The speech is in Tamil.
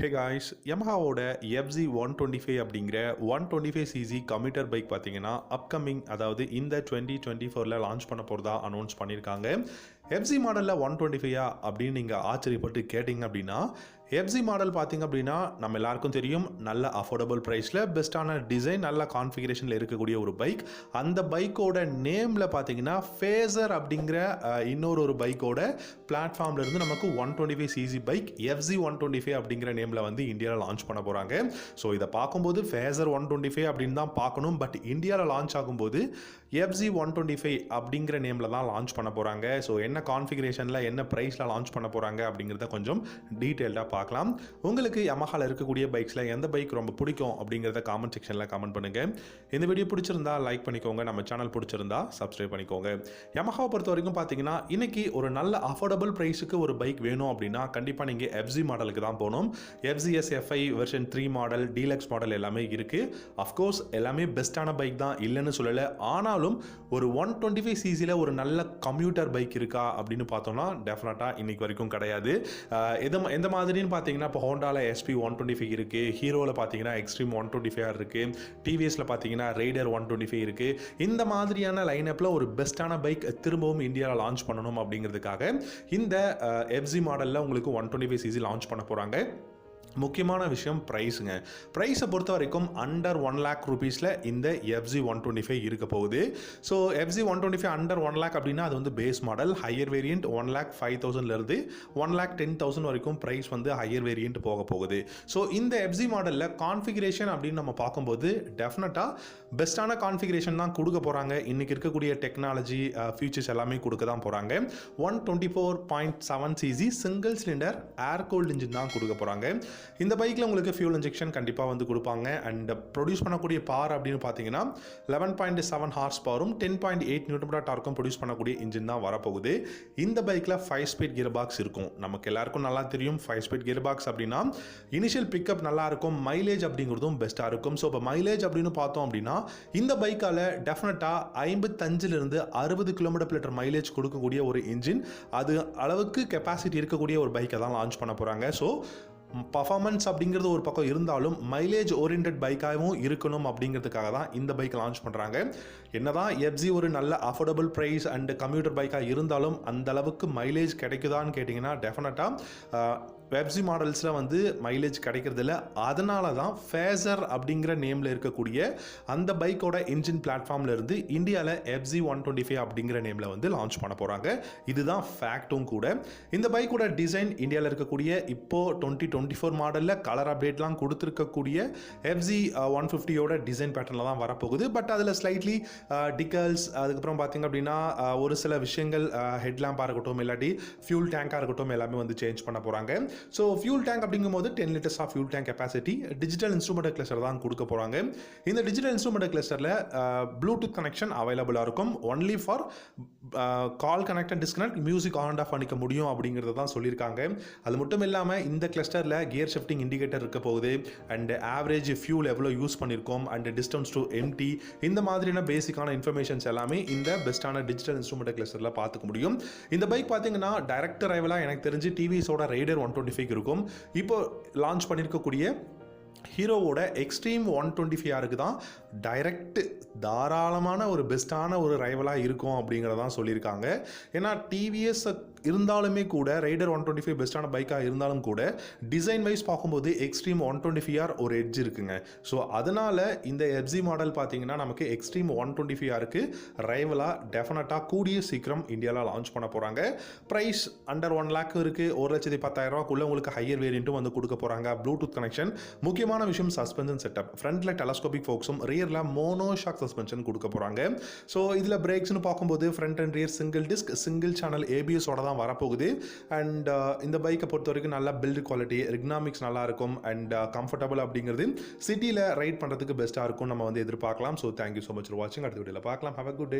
ஹே காய்ஸ், யமஹாவோட எஃப்ஜி 125 அப்படிங்கிற 125cc கம்யூட்டர் பைக் பார்த்தீங்கன்னா அப்கமிங், அதாவது இந்த 2024 லான்ச் பண்ண போகிறதா அனௌன்ஸ் பண்ணியிருக்காங்க. எஃப்ஜி மாடலில் 125 அப்படின்னு நீங்கள் ஆச்சரியப்பட்டு கேட்டிங்க அப்படின்னா, எஃப்ஜி மாடல் பார்த்தீங்க அப்படின்னா நம்ம எல்லாருக்கும் தெரியும், நல்ல அஃபோர்டபுள் ப்ரைஸில் பெஸ்ட்டான டிசைன், நல்ல கான்ஃபிகரேஷனில் இருக்கக்கூடிய ஒரு பைக். அந்த பைக்கோட நேமில் பார்த்தீங்கன்னா ஃபேசர் அப்படிங்கிற இன்னொரு பைக்கோட பிளாட்ஃபார்மில் இருந்து நமக்கு 125cc பைக் எஃப்ஜி 125 அப்படிங்கிற நேமில் வந்து இந்தியாவில் லான்ச் பண்ண போகிறாங்க. ஸோ இதை பார்க்கும்போது ஃபேசர் 125 அப்படின்னு தான் பார்க்கணும். பட் இந்தியாவில் லான்ச் ஆகும்போது எஃப்ஜி 125 அப்படிங்கிற நேமில் தான் லான்ச் பண்ண போகிறாங்க. ஸோ என்ன கான்ஃபிகரேஷனில், என்ன ப்ரைஸில் லான்ச் பண்ண போகிறாங்க அப்படிங்கிறத கொஞ்சம் டீட்டெயில்டாக பார்க்கலாம். உங்களுக்கு யமஹாவில் இருக்கக்கூடிய பைக்ஸில் எந்த பைக் ரொம்ப பிடிக்கும் அப்படிங்கிறத காமெண்ட் செக்ஷனில் கமெண்ட் பண்ணுங்கள். இந்த வீடியோ பிடிச்சிருந்தா லைக் பண்ணிக்கோங்க, நம்ம சேனல் பிடிச்சிருந்தா சப்ஸ்கிரைப் பண்ணிக்கோங்க. யமஹாவை பொறுத்த வரைக்கும் பார்த்தீங்கன்னா இன்னைக்கு ஒரு நல்ல அஃபோர்டபுள் ப்ரைஸுக்கு ஒரு பைக் வேணும் அப்படின்னா கண்டிப்பாக நீங்கள் எஃப்ஜி மாடலுக்கு தான் போகணும். FGS FI version 3 model, deluxe model எல்லாமே இருக்குது. அஃப்கோர்ஸ் எல்லாமே பெஸ்ட்டான பைக் தான், இல்லைன்னு சொல்லலை. ஆனாலும் ஒரு 125cc ஒரு நல்ல கம்யூட்டர் பைக் இருக்கா அப்படின்னு பார்த்தோம்னா டெஃபினட்டாக இன்னைக்கு வரைக்கும் கிடையாது. எந்த மாதிரின்னு பார்த்தீங்கன்னா இப்போ ஹோண்டாவில் எஸ்பி 125 இருக்குது, ஹீரோவில் பார்த்தீங்கன்னா எக்ஸ்ட்ரீம் 125 இருக்குது, டிவிஎஸில் பார்த்தீங்கன்னா ரைடர் 125 இருக்குது. இந்த மாதிரியான லைனப்பில் ஒரு பெஸ்ட்டான பைக் திரும்பவும் இந்தியாவில் லான்ச் பண்ணணும் அப்படிங்கிறதுக்காக இந்த எஃப்ஜி மாடலில் உங்களுக்கு 125cc லான்ச் பண்ண போகிறாங்க. முக்கியமான விஷயம் ப்ரைஸுங்க. ப்ரைஸை பொறுத்த வரைக்கும் அண்டர் 1 lakh rupeesல இந்த எஃப்ஜி 125 இருக்க போகுது. ஸோ எஃப்ஜி 125 அண்டர் 1 lakh அப்படின்னா அது வந்து பேஸ் மாடல். ஹையர் வேரியன்ட் 1,05,000லேருந்து 1,10,000 வரைக்கும் ப்ரைஸ் வந்து ஹையர் வேரியன்ட் போக போகுது. ஸோ இந்த எஃப்ஜி மாடலில் கான்ஃபிகரேஷன் அப்படின்னு நம்ம பார்க்கும்போது டெஃபினட்டாக பெஸ்ட்டான கான்ஃபிகரேஷன் தான் கொடுக்க போகிறாங்க. இன்றைக்கி இருக்கக்கூடிய டெக்னாலஜி ஃபீச்சர்ஸ் எல்லாமே கொடுக்க தான் போகிறாங்க. 124.7cc சிங்கிள் சிலிண்டர் ஏர் கூல்டு இன்ஜின் தான் கொடுக்க போகிறாங்க. இந்த பைக்கில் உங்களுக்கு ஃபியூல் இன்ஜெக்ஷன் கண்டிப்பாக வந்து கொடுப்பாங்க. அண்ட் ப்ரொடியூஸ் பண்ணக்கூடிய பவர் அப்படின்னு பார்த்தீங்கன்னா 11.7 ஹார்ஸ் பவரும் 10.8 நியூட்டன் டார்க்கும் ப்ரொடியூஸ் பண்ணக்கூடிய இன்ஜின் தான் வரப்போகுது. இந்த பைக்கில் 5 ஸ்பீட் கியர் பாக்ஸ் இருக்கும். நமக்கு எல்லாருக்கும் நல்லா தெரியும் 5 ஸ்பீட் கியர் பாக்ஸ் அப்படின்னா இனிஷியல் பிக்கப் நல்லா இருக்கும், மைலேஜ் அப்படிங்கிறதும் பெஸ்ட்டாக இருக்கும். ஸோ இப்போ மைலேஜ் அப்படின்னு பார்த்தோம் அப்படின்னா இந்த பைக்கால் டெஃபினட்டாக 55லிருந்து 60 km/லிட்டர் மைலேஜ் கொடுக்கக்கூடிய ஒரு இன்ஜின், அது அளவுக்கு கெப்பாசிட்டி இருக்கக்கூடிய ஒரு பைக்கை தான் லான்ச் பண்ண போகிறாங்க. ஸோ பர்ஃபார்மன்ஸ் அப்படிங்கிறது ஒரு பக்கம் இருந்தாலும் மைலேஜ் ஓரியன்ட் பைக்காகவும் இருக்கணும் அப்படிங்கிறதுக்காக தான் இந்த பைக் லான்ச் பண்ணுறாங்க. என்னதான் எஃப்ஜி ஒரு நல்ல அஃபோர்டபுள் ப்ரைஸ் அண்ட் கம்யூட்டர் பைக்காக இருந்தாலும் அந்த அளவுக்கு மைலேஜ் கிடைக்குதான்னு கேட்டிங்கன்னா டெஃபினட்டாக எஃப்ஜி மாடல்ஸில் வந்து மைலேஜ் கிடைக்கிறதில்ல. அதனால தான் ஃபேசர் அப்படிங்கிற நேமில் இருக்கக்கூடிய அந்த பைக்கோட இன்ஜின் பிளாட்ஃபார்மில் இருந்து இந்தியாவில் எஃப்ஜி 125 அப்படிங்கிற நேமில் வந்து லான்ச் பண்ண போகிறாங்க. இதுதான் ஃபேக்டும் கூட. இந்த பைக்கோட டிசைன் இந்தியாவில் இருக்கக்கூடிய இப்போது 2024 மாடலில் கலர் அப்டேட்லாம் கொடுத்துருக்கக்கூடிய எஃப்ஜி 150யோட டிசைன் பேட்டர்னில் தான் வரப்போகுது. பட் அதில் ஸ்லைட்லி டிக்கல்ஸ், அதுக்கப்புறம் பார்த்திங்க அப்படின்னா ஒரு சில விஷயங்கள், ஹெட்லாம்பாக இருக்கட்டும், இல்லாட்டி ஃபியூல் டேங்காக இருக்கட்டும், எல்லாமே வந்து சேஞ்ச் பண்ண போகிறாங்க. ஸோ ஃபியூல் டேங்க் அப்படிங்கும்போது 10 liters of fuel tank capacity, digital instrument cluster தான் கொடுக்க போகிறாங்க. இந்த டிஜிட்டல் இன்ஸ்ட்ருமெண்ட் கிளஸ்டரில் ப்ளூடூத் கனெக்ஷன் அவைலபிளாக இருக்கும். Only for call connect and disconnect, music on off பண்ணிக்க முடியும் அப்படிங்கிறத தான் சொல்லியிருக்காங்க. அது மட்டும் இல்லாமல் இந்த கிளஸ்டரில் கியர் ஷிஃப்டிங் இண்டிகேட்டர் இருக்க போகுது. அண்ட் ஆவரேஜ் ஃபியூல் எவ்வளோ யூஸ் பண்ணியிருக்கோம், அண்ட் டிஸ்டன்ஸ் டு எம்டி, இந்த மாதிரியான பேசிக்கான இன்ஃபர்மேஷன்ஸ் எல்லாமே இந்த பெஸ்ட்டான டிஜிட்டல் இன்ஸ்ட்ருமெண்ட் கிளஸ்டரில் பார்த்துக்க முடியும். இந்த பைக் பார்த்தீங்கன்னா டைரக்ட் ரைவலாக எனக்கு தெரிஞ்சு டிவிஎஸோட ரைடர் 125 இருக்கும். இப்போ லான்ச் பண்ணியிருக்கக்கூடிய ஹீரோவோட எக்ஸ்ட்ரீம் 125 தான் டைரக்ட் தாராளமான ஒரு பெஸ்ட்டான ஒரு ரைவலாக இருக்கும் அப்படிங்கிறதான் சொல்லியிருக்காங்க. ஏன்னா டிவிஎஸ் இருந்தாலுமே கூட ரைடர் 125 பெஸ்ட்டான பைக்காக இருந்தாலும் கூட டிசைன் வைஸ் பார்க்கும்போது எக்ஸ்ட்ரீம் 125 ஒரு எட்ஜ் இருக்குங்க. ஸோ அதனால் இந்த எஃப்ஜி மாடல் பார்த்தீங்கன்னா நமக்கு எக்ஸ்ட்ரீம் 125 ரைவலாக டெஃபினட்டாக கூடிய சீக்கிரம் இந்தியாவில் லான்ச் பண்ண போகிறாங்க. ப்ரைஸ் அண்டர் 1 lakh இருக்குது. 1,10,000 உங்களுக்கு ஹையர் வேரியண்ட்டும் வந்து கொடுக்க போகிறாங்க. Bluetooth connection. முக்கியமான விஷயம் சஸ்பென்ஷன் செட்டப். ஃப்ரண்ட்டில் டெலஸ்கோபிக் ஃபோக்ஸும் ரியரில் மோனோ ஷாக் சஸ்பென்ஷன் கொடுக்க போகிறாங்க. ஸோ இதில் பிரேக்ஸ்னு பார்க்கும்போது front and rear single disc, single channel ஏபிஎஸோட தான் வரப்போகுது. அண்ட் இந்த பைக்கை பொறுத்த வரைக்கும் நல்ல பில்டு குவாலிட்டி, எர்கனாமிக்ஸ் நல்லா இருக்கும். அண்ட் கம்ஃபர்டபுள் அப்படிங்கிறது சிட்டியில் ரைட் பண்ணுறதுக்கு பெஸ்ட்டாக இருக்கும் நம்ம வந்து எதிர்பார்க்கலாம். So thank you so much for வாட்சிங். அடுத்த வீடியோவில் பார்க்கலாம். Have a good day.